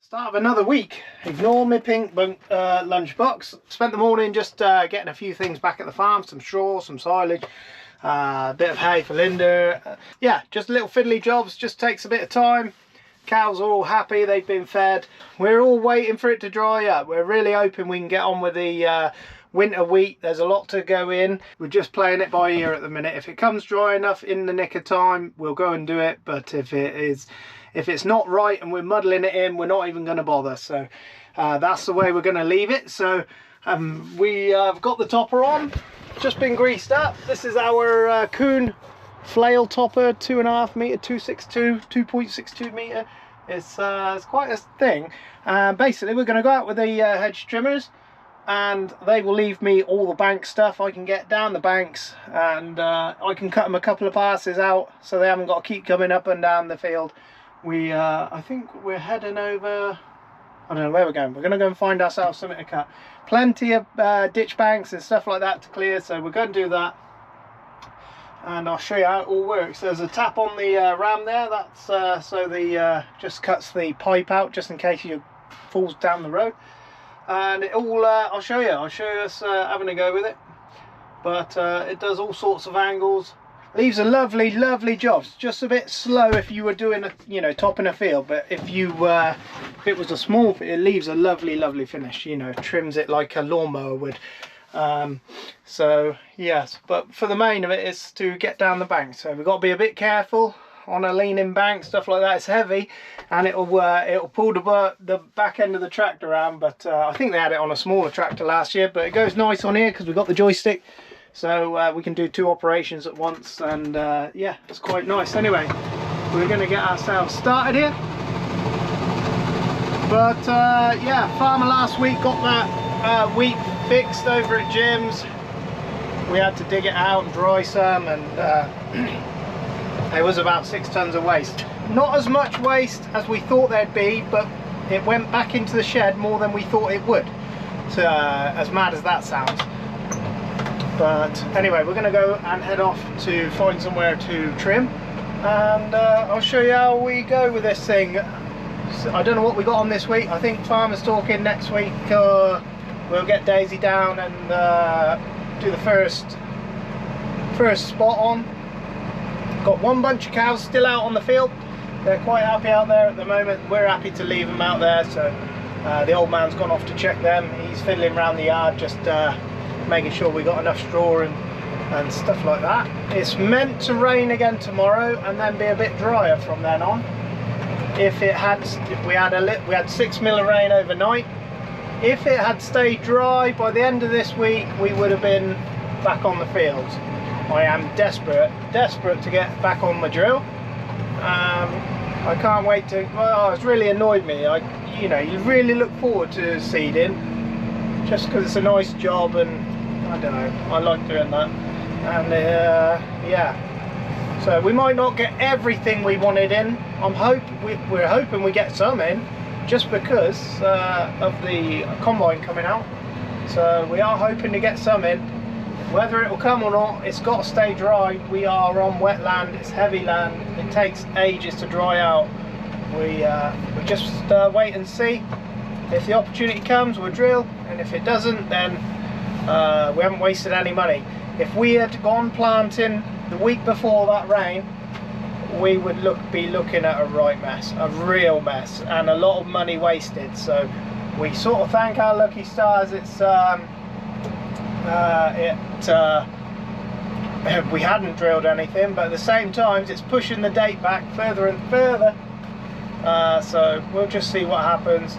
Start of another week. Ignore my pink lunchbox. Spent the morning just getting a few things back at the farm, some straw, some silage, a bit of hay for Linda. Yeah, just little fiddly jobs, just takes a bit of time. Cows are all happy, they've been fed. We're all waiting for it to dry up. We're really hoping we can get on with the winter wheat. There's a lot to go in. We're just playing it by ear at the minute. If it comes dry enough in the nick of time, we'll go and do it. But if it's not right and we're muddling it in, we're not even going to bother. So that's the way we're going to leave it. So we have got the topper on, just been greased up. This is our Kuhn Flail topper, 2.5 meter, 2.62 meter. It's quite a thing. Basically, we're going to go out with the hedge trimmers, and they will leave me all the bank stuff. I can get down the banks, and I can cut them a couple of passes out, so they haven't got to keep coming up and down the field. I think we're heading over, I don't know where we're going. We're going to go and find ourselves something to cut. Plenty of ditch banks and stuff like that to clear, so we're going to do that. And I'll show you how it all works. There's a tap on the ram there. That's so the just cuts the pipe out, just in case you falls down the road. And it all, I'll show you us having a go with it. But it does all sorts of angles. Leaves a lovely job. It's just a bit slow if you were doing a, topping a field, but if it was a small, it leaves a lovely finish. Trims it like a lawnmower would. So yes, but for the main of it is to get down the bank. So we've got to be a bit careful on a leaning bank, stuff like that. It's heavy, and it'll pull the back end of the tractor around. But I think they had it on a smaller tractor last year, but it goes nice on here because we've got the joystick. So we can do 2 operations at once, and yeah, it's quite nice. Anyway, we're going to get ourselves started here. But yeah, farmer last week got that wheat fixed over at Jim's. We had to dig it out and dry some, and there was about 6 tons of waste. Not as much waste as we thought there'd be, but it went back into the shed more than we thought it would. So as mad as that sounds. But anyway, we're going to go and head off to find somewhere to trim, and I'll show you how we go with this thing. So I don't know what we got on this week. I think farmer's talking next week we'll get Daisy down and do the first spot on. Got one bunch of cows still out on the field. They're quite happy out there at the moment. We're happy to leave them out there. So the old man's gone off to check them. He's fiddling around the yard, just making sure we got enough straw and stuff like that. It's meant to rain again tomorrow and then be a bit drier from then on. If we had 6 mil of rain overnight. If it had stayed dry by the end of this week, we would have been back on the fields. I am desperate to get back on my drill. I can't wait to. Well, it's really annoyed me. You really look forward to seeding, just because it's a nice job, and I don't know, I like doing that. And yeah, so we might not get everything we wanted in. We're hoping we get some in, just because of the combine coming out. So we are hoping to get some in. Whether it will come or not, it's got to stay dry. We are on wet land, it's heavy land, it takes ages to dry out. We just wait and see. If the opportunity comes, we'll drill, and if it doesn't, then we haven't wasted any money. If we had gone planting the week before that rain, we would be looking at a right mess, a real mess, and a lot of money wasted. So we sort of thank our lucky stars we hadn't drilled anything, but at the same time it's pushing the date back further and further. So we'll just see what happens.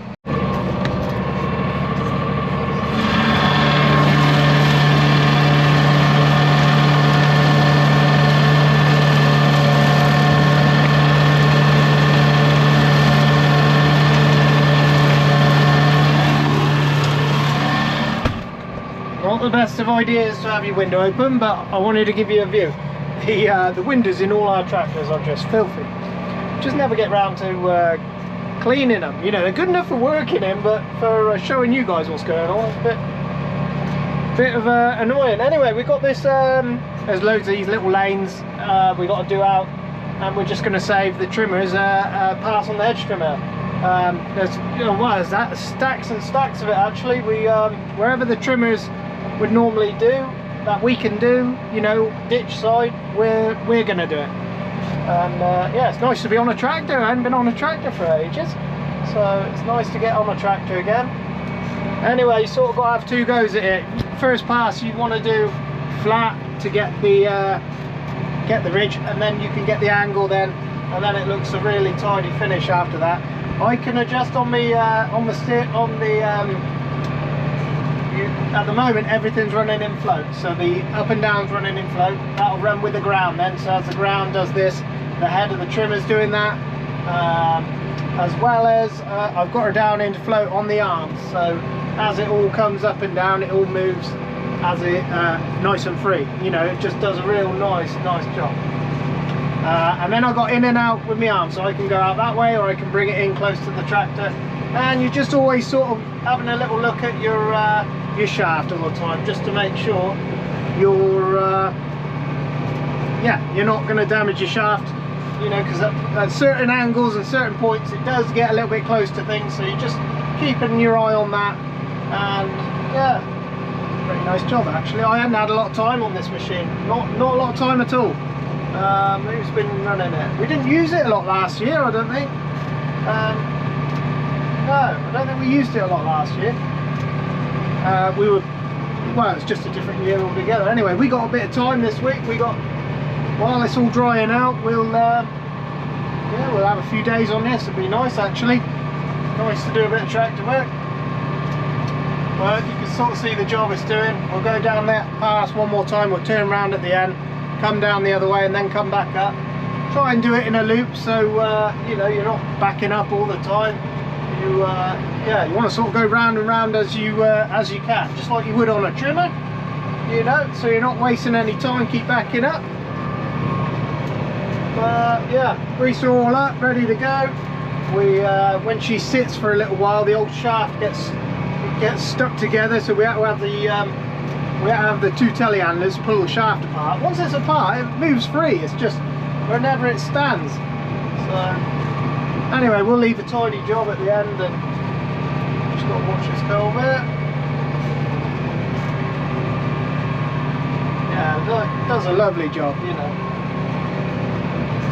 Not the best of ideas to have your window open, but I wanted to give you a view. The windows in all our tractors are just filthy. Just never get round to cleaning them. They're good enough for working in, but for showing you guys what's going on, it's a bit of annoying. Anyway, we've got this, there's loads of these little lanes we've got to do out, and we're just going to save the trimmers pass on the hedge trimmer. There's, you know, what is that? Stacks and stacks of it actually. We wherever the trimmers would normally do, that we can do, you know, ditch side, we're gonna do it. And yeah, it's nice to be on a tractor. I haven't been on a tractor for ages, so it's nice to get on a tractor again. Anyway, you sort of got to have two goes at it. First pass you want to do flat to get the ridge, and then you can get the angle then, and then it looks a really tidy finish after that. I can adjust on the at the moment everything's running in float, so the up and down's running in float. That'll run with the ground then, so as the ground does this, the head of the trimmer's doing that, as well as I've got her down into float on the arms, so as it all comes up and down, it all moves as it nice and free. You know, it just does a real nice job. And then I got in and out with my arm, so I can go out that way or I can bring it in close to the tractor. And you're just always sort of having a little look at your shaft all the time, just to make sure you're you're not going to damage your shaft, you know, because at certain angles and certain points it does get a little bit close to things, so you're just keeping your eye on that. And yeah, pretty nice job actually. I hadn't had a lot of time on this machine, not a lot of time at all. Who's been running it? We didn't use it a lot last year, I don't think. No, I don't think we used it a lot last year. Well, it's just a different year altogether. Anyway, we got a bit of time this week. While it's all drying out, we'll have a few days on this. It'll be nice actually. Nice to do a bit of tractor work. But you can sort of see the job it's doing. We'll go down that pass one more time. We'll turn around at the end, come down the other way, and then come back up. Try and do it in a loop, so you know, you're not backing up all the time. You want to sort of go round and round as you can, just like you would on a trimmer, you know, so you're not wasting any time. Keep backing up. Yeah, grease her all up, ready to go. When she sits for a little while, the old shaft gets stuck together, so we have to have the two telehandlers pull the shaft apart. Once it's apart, it moves free. It's just whenever it stands. So anyway, we'll leave a tidy job at the end, and just got to watch this go over. Yeah, it does a lovely job, you know.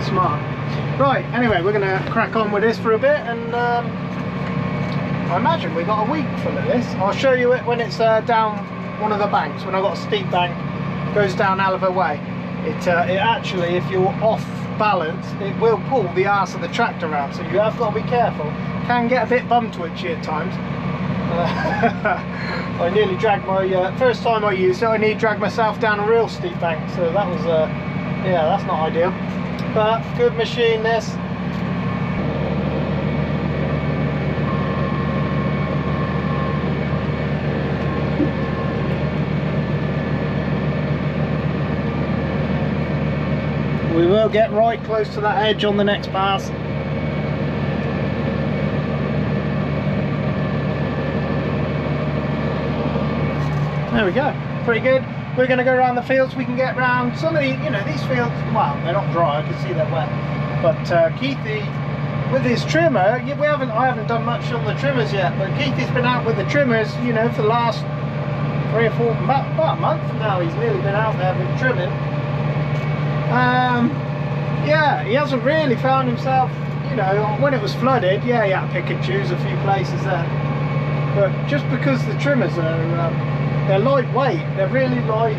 Smart. Right, anyway, we're going to crack on with this for a bit, and I imagine we got a week full of this. I'll show you it when it's down one of the banks, when I've got a steep bank, goes down Oliver Way. It actually, if you're off balance, it will pull the arse of the tractor around, so you have got to be careful. Can get a bit bum twitchy at times. I nearly dragged my first time I used it, I nearly dragged myself down a real steep bank, so that was yeah, that's not ideal, but good machine this. We will get right close to that edge on the next pass. There we go, pretty good. We're going to go around the fields. We can get round some of the, you know, these fields, well, they're not dry, I can see they're wet. But Keithy, with his trimmer, I haven't done much on the trimmers yet, but Keithy's been out with the trimmers, you know, for the last 3 or 4, about a month now. He's nearly been out there with trimming. Yeah, he hasn't really found himself, you know, when it was flooded, yeah, he had to pick and choose a few places there. But just because the trimmers are, they're lightweight, they're really light,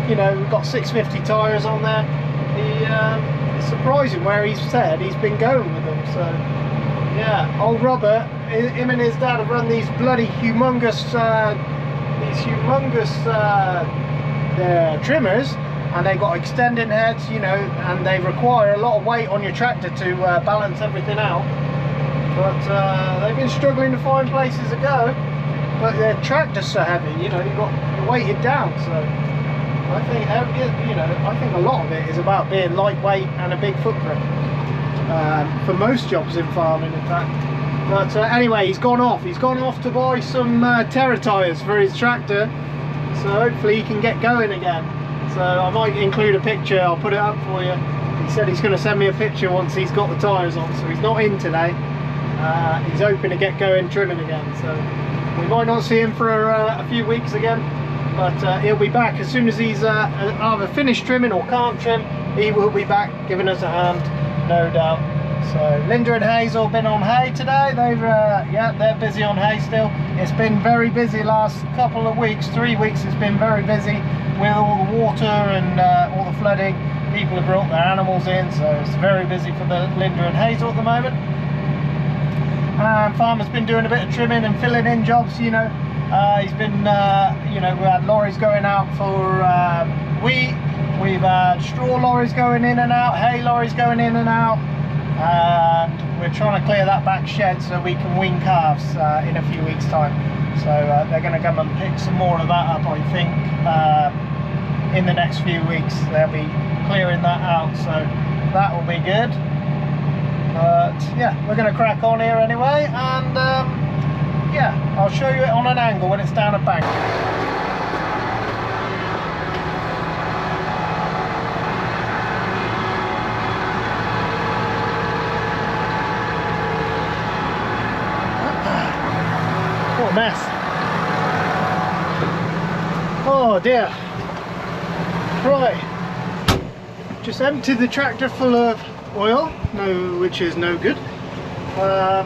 you know, we've got 650 tyres on there. It's surprising where he's said he's been going with them, so yeah. Old Robert, him and his dad have run these bloody humongous trimmers, and they've got extending heads, you know, and they require a lot of weight on your tractor to balance everything out. But they've been struggling to find places to go. But their tractor's so heavy, you know, you're weighted down. So I think, you know, I think a lot of it is about being lightweight and a big footprint for most jobs in farming, in fact. But anyway, he's gone off. He's gone off to buy some Terra tyres for his tractor, so hopefully he can get going again. So I might include a picture. I'll put it up for you. He said he's going to send me a picture once he's got the tyres on, so he's not in today. he's hoping to get going trimming again. So we might not see him for a few weeks again, but he'll be back as soon as he's either finished trimming or can't trim. He will be back giving us a hand, no doubt. So Linda and Hazel been on hay today. They've yeah, they're busy on hay still. It's been very busy last couple of weeks, 3 weeks. It's been very busy with all the water and all the flooding. People have brought their animals in, so it's very busy for the Linda and Hazel at the moment. Farmer's been doing a bit of trimming and filling in jobs, you know. He's been, you know, we had lorries going out for wheat. We've had straw lorries going in and out, hay lorries going in and out. And we're trying to clear that back shed so we can wean calves in a few weeks' time. So they're going to come and pick some more of that up, I think, in the next few weeks. They'll be clearing that out, so that will be good. But yeah, we're going to crack on here anyway, and yeah, I'll show you it on an angle when it's down a bank. What a mess. Oh dear. Right, just emptied the tractor full of oil, which is no good. I'll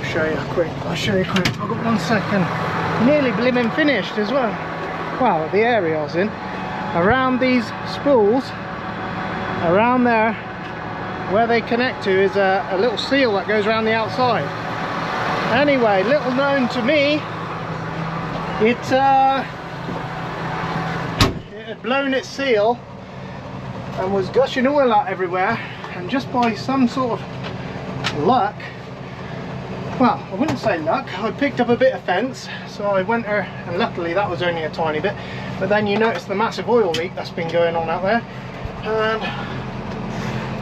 show you quick. I've got 1 second. Nearly blimmin' finished as well. Well, the area I was in, around these spools, around there, where they connect to is a little seal that goes around the outside. Anyway, little known to me, it had blown its seal and was gushing oil out everywhere, and just by some sort of luck, well, I wouldn't say luck, I picked up a bit of fence, so I went there, and luckily that was only a tiny bit, but then you notice the massive oil leak that's been going on out there, and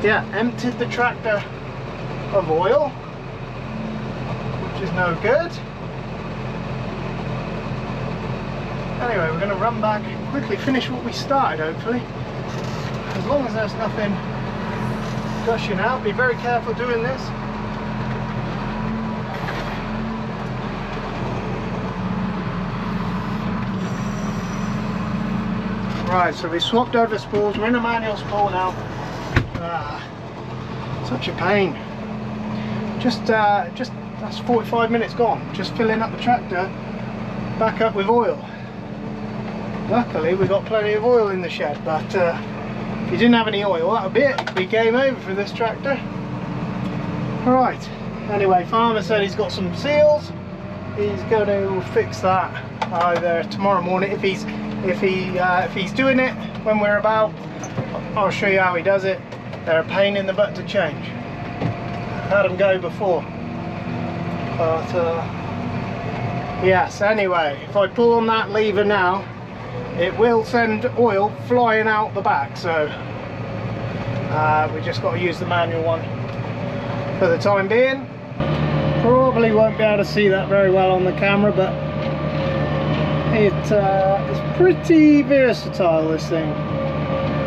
yeah, emptied the tractor of oil, which is no good. Anyway, we're going to run back and quickly finish what we started, hopefully. As long as there's nothing gushing out, be very careful doing this. Right, so we swapped over spools, we're in a manual spool now. Such a pain. Just that's 45 minutes gone, just filling up the tractor back up with oil. Luckily we got plenty of oil in the shed, but if you didn't have any oil, that would be it. It'd be game over for this tractor. Right, anyway, farmer said he's got some seals. He's going to fix that either tomorrow morning. If he's doing it when we're about, I'll show you how he does it. They're a pain in the butt to change. Had them go before, but yes. Anyway, if I pull on that lever now, it will send oil flying out the back, so we just got to use the manual one for the time being. Probably won't be able to see that very well on the camera, but it's pretty versatile, this thing,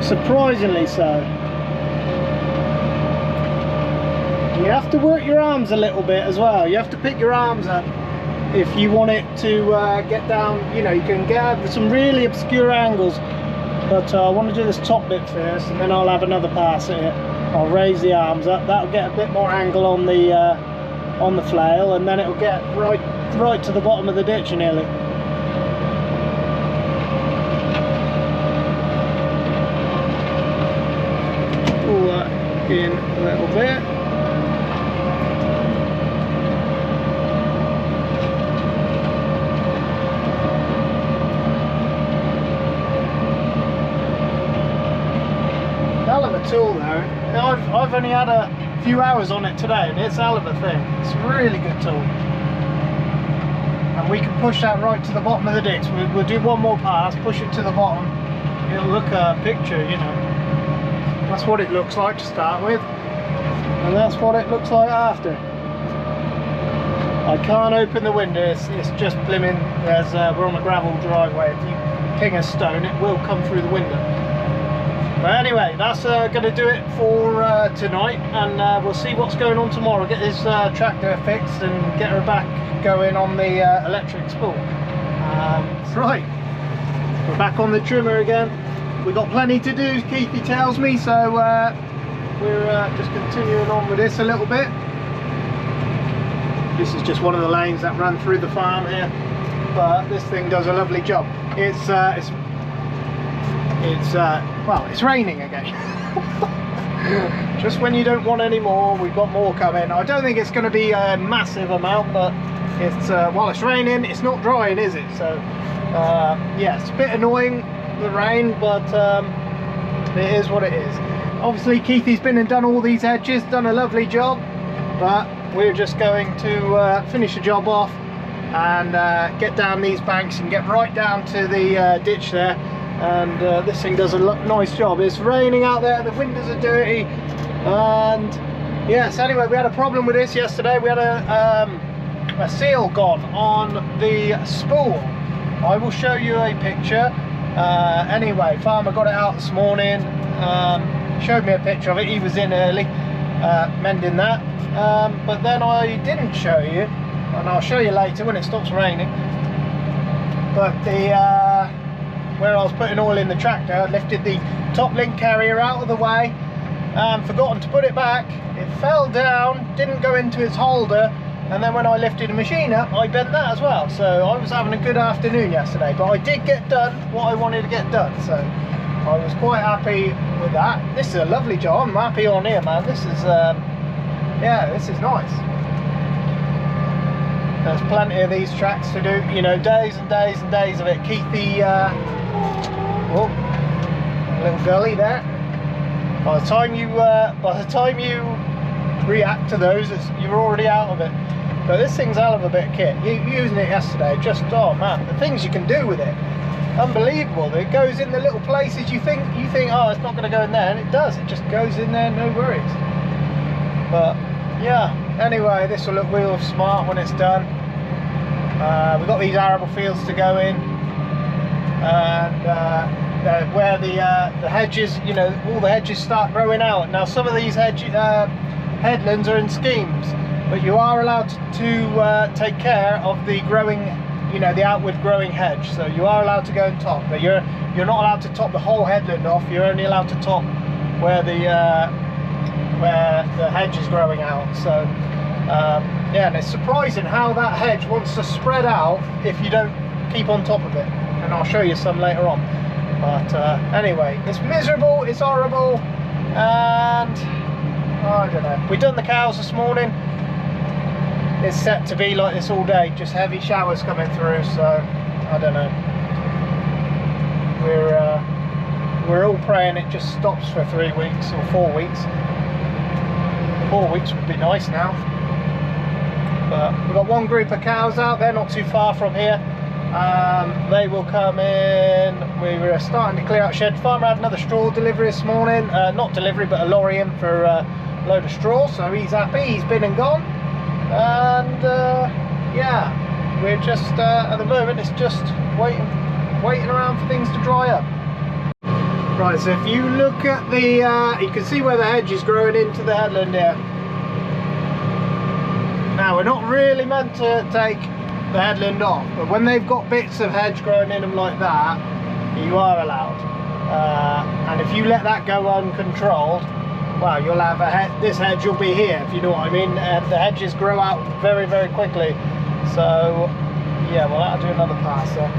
surprisingly so. You have to work your arms a little bit as well. You have to pick your arms up if you want it to get down. You know, you can get some really obscure angles, but I want to do this top bit first, and then I'll have another pass at it. I'll raise the arms up. That'll get a bit more angle on the flail, and then it'll get right to the bottom of the ditch nearly. Pull that in a little bit. Hell of a tool though. I've only had a few hours on it today, and it's a hell of a thing. It's a really good tool, and we can push that right to the bottom of the ditch. We'll do one more pass, push it to the bottom. It'll look a picture, you know. That's what it looks like to start with, and that's what it looks like after. I can't open the window, it's just blimmin', we're on a gravel driveway. If you ping a stone, it will come through the window. But anyway, that's going to do it for tonight, and we'll see what's going on tomorrow. Get this tractor fixed and get her back going on the electric spool. Right, we're back on the trimmer again. We've got plenty to do, Keithy tells me, so we're just continuing on with this a little bit. This is just one of the lanes that run through the farm here, but this thing does a lovely job. It's well, it's raining again. Just when you don't want any more, we've got more coming. I don't think it's going to be a massive amount, but it's while it's raining, it's not drying, is it? So yeah, it's a bit annoying, the rain, but it is what it is. Obviously Keithy's been and done all these hedges, done a lovely job, but we're just going to finish the job off and get down these banks and get right down to the ditch there. And this thing does a nice job. It's raining out there, the windows are dirty, and yes, anyway, we had a problem with this yesterday. We had a seal gone on the spool. I will show you a picture. Anyway, farmer got it out this morning, showed me a picture of it. He was in early mending that, but then I didn't show you, and I'll show you later when it stops raining. But the where I was putting oil in the tractor, I lifted the top link carrier out of the way and forgotten to put it back. It fell down, didn't go into its holder, and then when I lifted the machine up, I bent that as well. So I was having a good afternoon yesterday, but I did get done what I wanted to get done, so I was quite happy with that. This is a lovely job. I'm happy on here, man. This is yeah, this is nice. There's plenty of these tracks to do, you know, days and days and days of it. Keithy, oh, a little gully there. By the time you react to those, you're already out of it. But this thing's a hell of a bit of kit. Using it yesterday, just, oh man, the things you can do with it, unbelievable. It goes in the little places you think, oh, it's not going to go in there, and it does. It just goes in there, no worries. But yeah, anyway, this will look real smart when it's done. We've got these arable fields to go in, and where the hedges, you know, all the hedges start growing out. Now some of these headlands are in schemes, but you are allowed to take care of the growing, you know, the outward growing hedge. So you are allowed to go and top, but you're not allowed to top the whole headland off. You're only allowed to top where the hedge is growing out. So yeah, and it's surprising how that hedge wants to spread out if you don't keep on top of it, and I'll show you some later on. But anyway, it's miserable, it's horrible, and I don't know. We've done the cows this morning. It's set to be like this all day, just heavy showers coming through, so I don't know. We're all praying it just stops for 3 weeks or 4 weeks. 4 weeks would be nice now. But we've got one group of cows out there, not too far from here. They will come in. We were starting to clear out shed. Farmer had another straw delivery this morning. Not delivery, but a lorry in for a load of straw, so he's happy. He's been and gone. And yeah, we're just at the moment it's just waiting around for things to dry up. Right, so if you look at the you can see where the hedge is growing into the headland here. Now we're not really meant to take the headland off, but when they've got bits of hedge growing in them like that, you are allowed. And if you let that go uncontrolled, well, you'll have this hedge will be here, if you know what I mean, and the hedges grow out very, very quickly. So yeah, we'll have to do another pass there.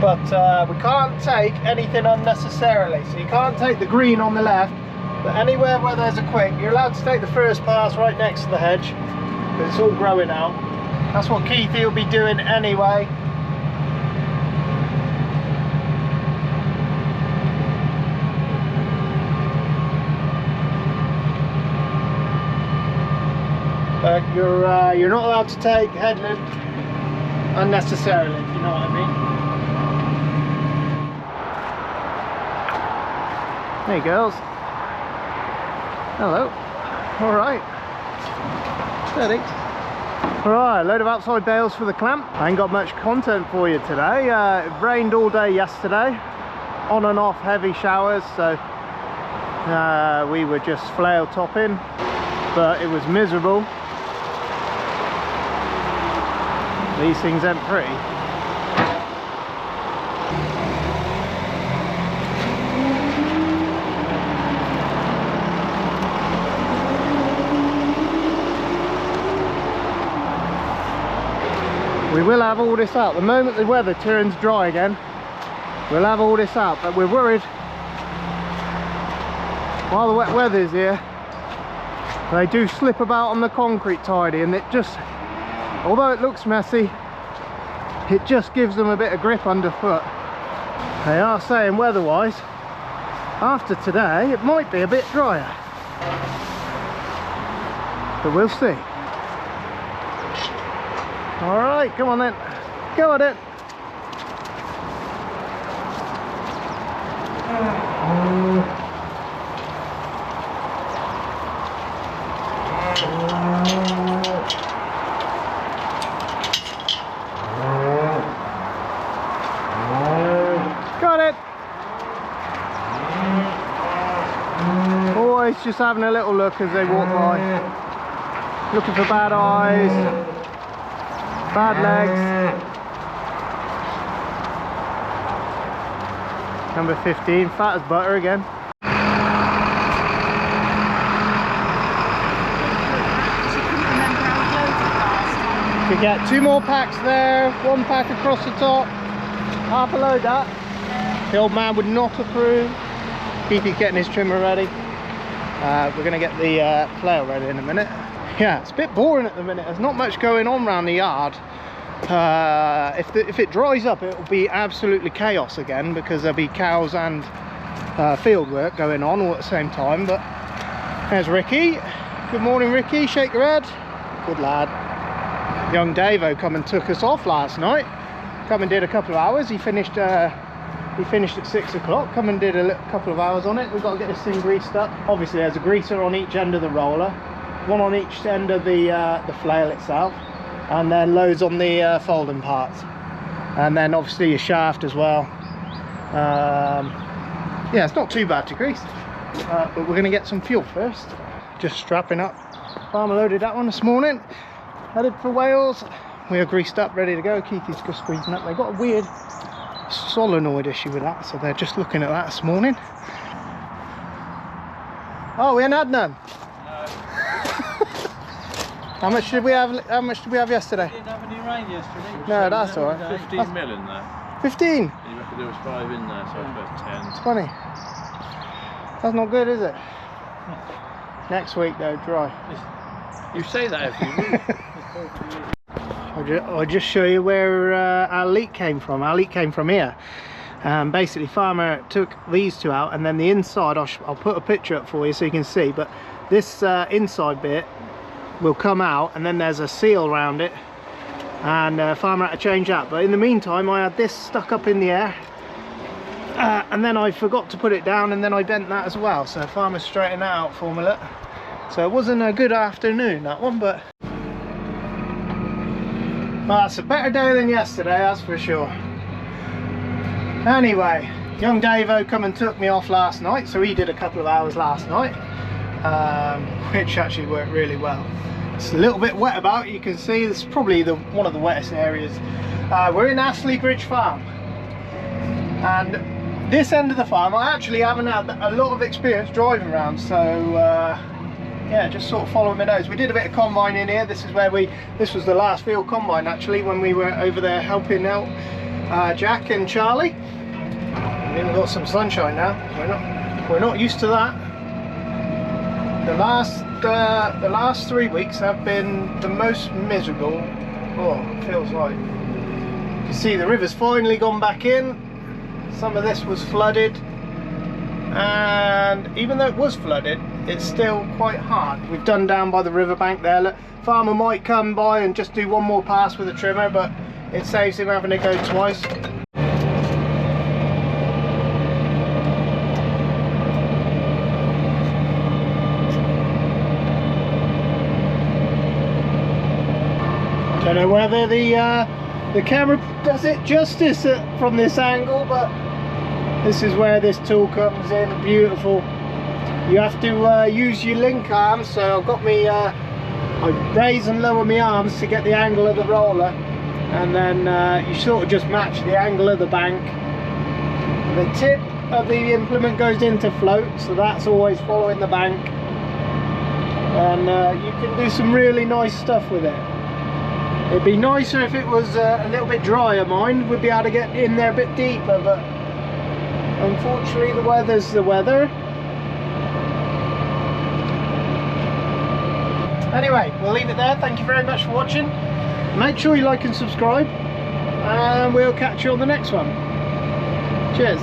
But we can't take anything unnecessarily. So you can't take the green on the left, but anywhere where there's a quick, you're allowed to take the first pass right next to the hedge, because it's all growing out. That's what Keithy will be doing anyway. But you're not allowed to take headland unnecessarily, if you know what I mean. Hey girls. Hello. All right. Steady. Right, a load of outside bales for the clamp. I ain't got much content for you today. It rained all day yesterday, on and off heavy showers, so We were just flail topping, but it was miserable. These things ain't pretty. We will have all this out. The moment the weather turns dry again, we'll have all this out, but we're worried while the wet weather's here, they do slip about on the concrete tidy, and it just, although it looks messy, it just gives them a bit of grip underfoot. They are saying weather-wise, after today, it might be a bit drier, but we'll see. All right, come on then, go on then. Got it. Always just having a little look as they walk by, looking for bad eyes, bad legs. Number 15, fat as butter again. Could get 2 more packs there, 1 pack across the top, half a load that. The old man would not approve. Keithy's getting his trimmer ready. We're going to get the flail ready in a minute. Yeah, it's a bit boring at the minute. There's not much going on around the yard. If it dries up, it will be absolutely chaos again, because there'll be cows and field work going on all at the same time. But there's Ricky. Good morning, Ricky. Shake your head. Good lad. Young Davo come and took us off last night. Come and did a couple of hours. He finished at 6 o'clock. Come and did a couple of hours on it. We've got to get this thing greased up. Obviously there's a greaser on each end of the roller, one on each end of the flail itself, and then loads on the folding parts, and then obviously your shaft as well. Yeah, it's not too bad to grease, but we're going to get some fuel first. Just strapping up. Farmer loaded that one this morning, headed for Wales. We are greased up, ready to go. Keithy's just squeezing up. They've got a weird solenoid issue with that, so they're just looking at that this morning. Oh, we ain't had none. How much did we have? How much did we have yesterday? We didn't have any rain yesterday. No, that's all right. 15 mil in there. 15. And you reckon there was 5 in there, so I suppose 10. 20. That's not good, is it? Next week though, dry. You say that every week. I'll just show you where our leak came from. Our leak came from here. Basically, farmer took these 2 out, and then the inside, I'll put a picture up for you so you can see, but this inside bit will come out, and then there's a seal around it, and farmer had to change that. But in the meantime, I had this stuck up in the air, and then I forgot to put it down, and then I bent that as well, so farmer straightened that out for me. Look. So it wasn't a good afternoon, that one, but well, it's a better day than yesterday, that's for sure. Anyway, young Davo come and took me off last night, so he did a couple of hours last night, which actually worked really well. It's a little bit wet about, you can see this is probably one of the wettest areas. We're in Astley Bridge Farm, and this end of the farm I actually haven't had a lot of experience driving around, so yeah, just sort of following my nose. We did a bit of combine in here. This is where this was the last field combine actually, when we were over there helping out Jack and Charlie. We've got some sunshine now. We're not used to that. The last 3 weeks have been the most miserable. Oh, it feels like. You can see the river's finally gone back in. Some of this was flooded, and even though it was flooded, it's still quite hard. We've done down by the riverbank there. Look, farmer might come by and just do 1 more pass with a trimmer, but it saves him having to go twice. Don't know whether the camera does it justice from this angle, but this is where this tool comes in. Beautiful. you have to use your link arms. So I've got me, I raise and lower my arms to get the angle of the roller, and then you sort of just match the angle of the bank. The tip of the implement goes into float, so that's always following the bank, and you can do some really nice stuff with it. It'd be nicer if it was a little bit drier, mine. We'd be able to get in there a bit deeper, but unfortunately the weather's the weather. Anyway, we'll leave it there. Thank you very much for watching. Make sure you like and subscribe, and we'll catch you on the next one. Cheers.